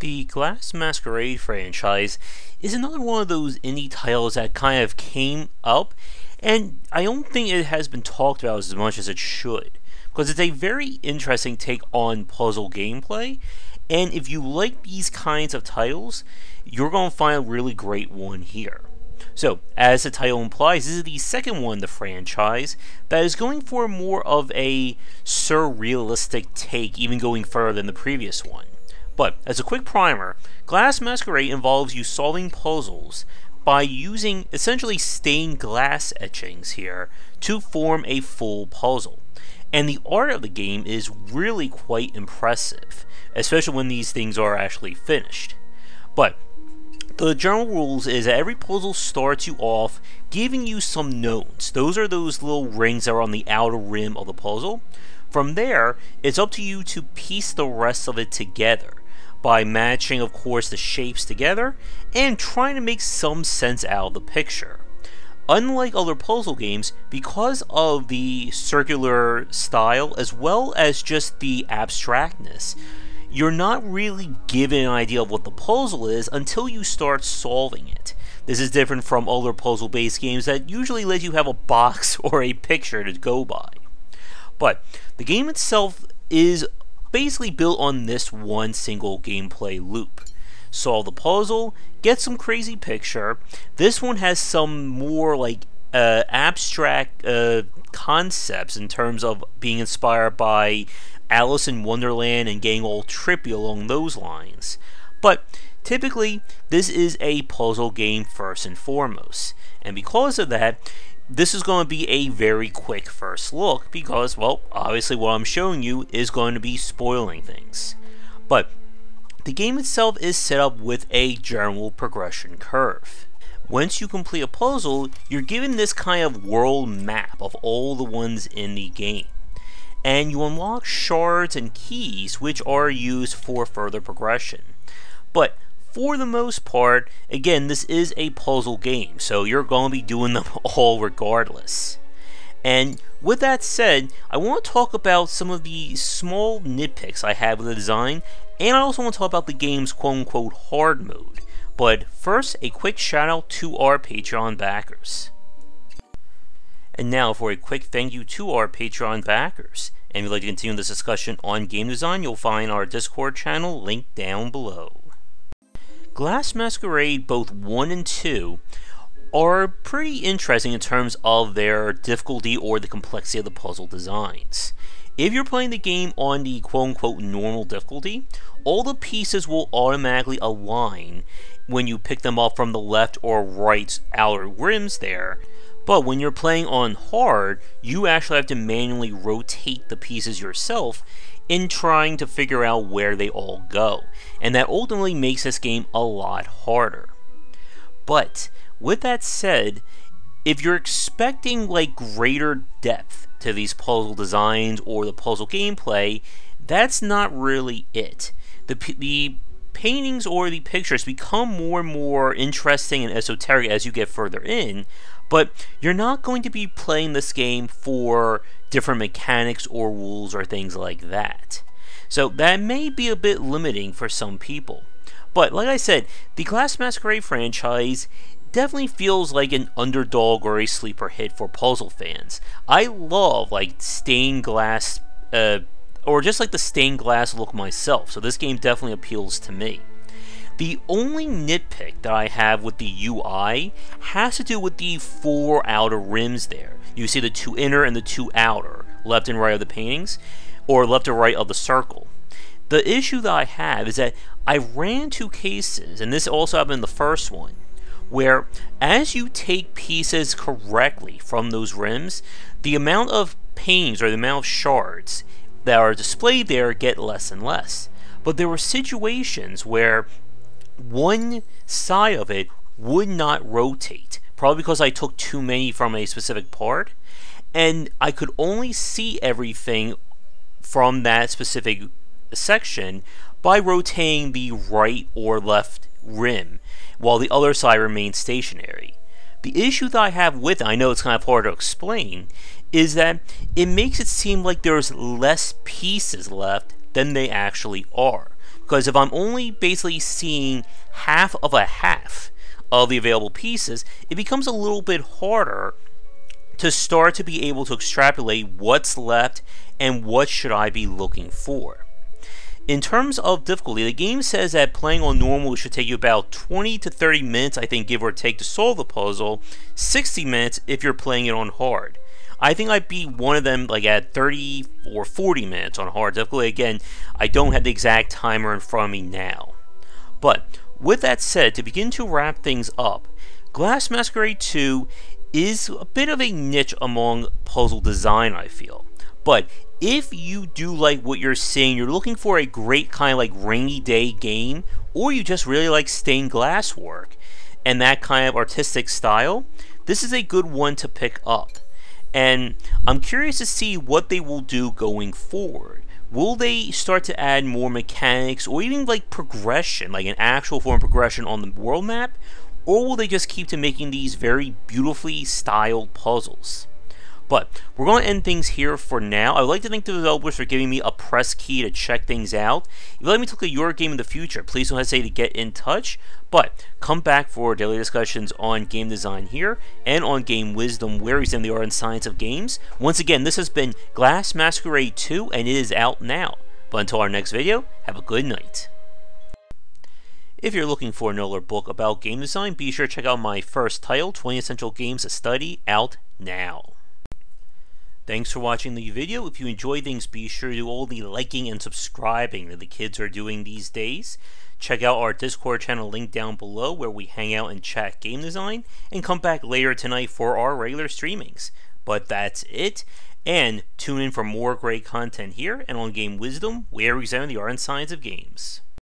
The Glass Masquerade franchise is another one of those indie titles that kind of came up, and I don't think it has been talked about as much as it should, because it's a very interesting take on puzzle gameplay, and if you like these kinds of titles, you're going to find a really great one here. So, as the title implies, this is the second one in the franchise that is going for more of a surrealistic take, even going further than the previous one. But, as a quick primer, Glass Masquerade involves you solving puzzles by using essentially stained glass etchings here to form a full puzzle. And the art of the game is really quite impressive, especially when these things are actually finished. But the general rules is that every puzzle starts you off giving you some nodes. Those are those little rings that are on the outer rim of the puzzle. From there, it's up to you to piece the rest of it together by matching, of course, the shapes together and trying to make some sense out of the picture. Unlike other puzzle games, because of the circular style as well as just the abstractness, you're not really given an idea of what the puzzle is until you start solving it. This is different from other puzzle-based games that usually let you have a box or a picture to go by. But the game itself is basically built on this one single gameplay loop. Solve the puzzle, get some crazy picture. This one has some more like abstract concepts in terms of being inspired by Alice in Wonderland and getting all trippy along those lines. But typically, this is a puzzle game first and foremost. And because of that, this is going to be a very quick first look because, well, obviously what I'm showing you is going to be spoiling things. But the game itself is set up with a general progression curve. Once you complete a puzzle, you're given this kind of world map of all the ones in the game. And you unlock shards and keys which are used for further progression. But for the most part, again, this is a puzzle game, so you're going to be doing them all regardless. And with that said, I want to talk about some of the small nitpicks I have with the design, and I also want to talk about the game's quote-unquote hard mode. But first, a quick shout out to our Patreon backers. And now for a quick thank you to our Patreon backers. And if you'd like to continue this discussion on game design, you'll find our Discord channel linked down below. Glass Masquerade, both 1 and 2, are pretty interesting in terms of their difficulty or the complexity of the puzzle designs. If you're playing the game on the quote-unquote normal difficulty, all the pieces will automatically align when you pick them up from the left or right outer rims there. But when you're playing on hard, you actually have to manually rotate the pieces yourself in trying to figure out where they all go. And that ultimately makes this game a lot harder. But with that said, if you're expecting like greater depth to these puzzle designs or the puzzle gameplay, that's not really it. The paintings or the pictures become more and more interesting and esoteric as you get further in, but you're not going to be playing this game for different mechanics or rules or things like that. So that may be a bit limiting for some people. But like I said, the Glass Masquerade franchise definitely feels like an underdog or a sleeper hit for puzzle fans. I love like stained glass, or just like the stained glass look myself, so this game definitely appeals to me. The only nitpick that I have with the UI has to do with the 4 outer rims there. You see the 2 inner and the 2 outer, left and right of the paintings, or left or right of the circle. The issue that I have is that I ran into cases, and this also happened in the first one, where as you take pieces correctly from those rims, the amount of paintings or the amount of shards that are displayed there get less and less. But there were situations where one side of it would not rotate, probably because I took too many from a specific part, and I could only see everything from that specific section by rotating the right or left rim, while the other side remains stationary. The issue that I have with it, I know it's kind of hard to explain, is that it makes it seem like there's less pieces left than they actually are. Because if I'm only basically seeing half of the available pieces, it becomes a little bit harder to start to be able to extrapolate what's left and what should I be looking for. In terms of difficulty, the game says that playing on normal should take you about 20 to 30 minutes, I think, give or take, to solve the puzzle, 60 minutes if you're playing it on hard. I think I'd be one of them like at 30 or 40 minutes on hard difficulty. Again, I don't have the exact timer in front of me now. But with that said, to begin to wrap things up, Glass Masquerade 2 is a bit of a niche among puzzle design, I feel. But if you do like what you're seeing, you're looking for a great kind of like rainy day game, or you just really like stained glass work and that kind of artistic style, this is a good one to pick up. And I'm curious to see what they will do going forward. Will they start to add more mechanics or even like progression, like an actual form of progression on the world map? Or will they just keep to making these very beautifully styled puzzles? But we're going to end things here for now. I would like to thank the developers for giving me a press key to check things out. If you'd like me to look at your game in the future, please don't hesitate to get in touch. But come back for daily discussions on game design here and on Game Wisdom, where we examine the art and science of games. Once again, this has been Glass Masquerade 2, and it is out now. But until our next video, have a good night. If you're looking for another book about game design, be sure to check out my first title, 20 Essential Games to Study, out now. Thanks for watching the video. If you enjoyed things, be sure to do all the liking and subscribing that the kids are doing these days. Check out our Discord channel link down below where we hang out and chat game design, and come back later tonight for our regular streamings. But that's it, and tune in for more great content here and on Game Wisdom, where we examine the art and science of games.